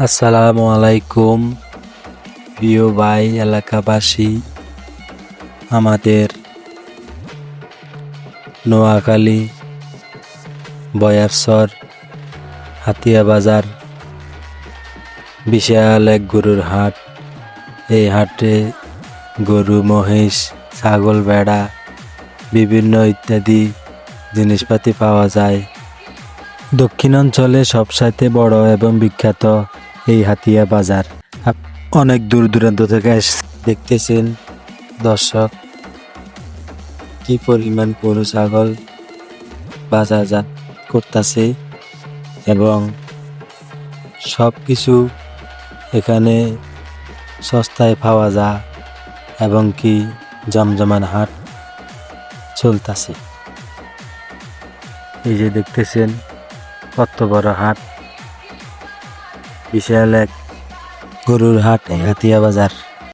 আসসালামু আলাইকুম প্রিয় ভাই এলাকাবাসী। আমাদের নোয়াখালী বয়ারচর হাতিয়া বাজার বিশাল এক গরুর হাট। এই হাটে গরু, মহিষ, ছাগল, ভেড়া বিভিন্ন ইত্যাদি জিনিসপাতি পাওয়া যায়। দক্ষিণাঞ্চলে সবচাইতে বড় এবং বিখ্যাত এই হাতিয়া বাজার। অনেক দূর দূরান্ত থেকে দেখতেছেন দর্শক কি পরিমাণ গরু, ছাগল বাজারজাত করতেছে এবং সব কিছু এখানে সস্তায় পাওয়া যায় এবং কি জমজমান হাট চলতেছে। এই যে দেখতেছেন কত বড় হাট, বিশাল এক গরুর হাট হাতিয়া বাজার।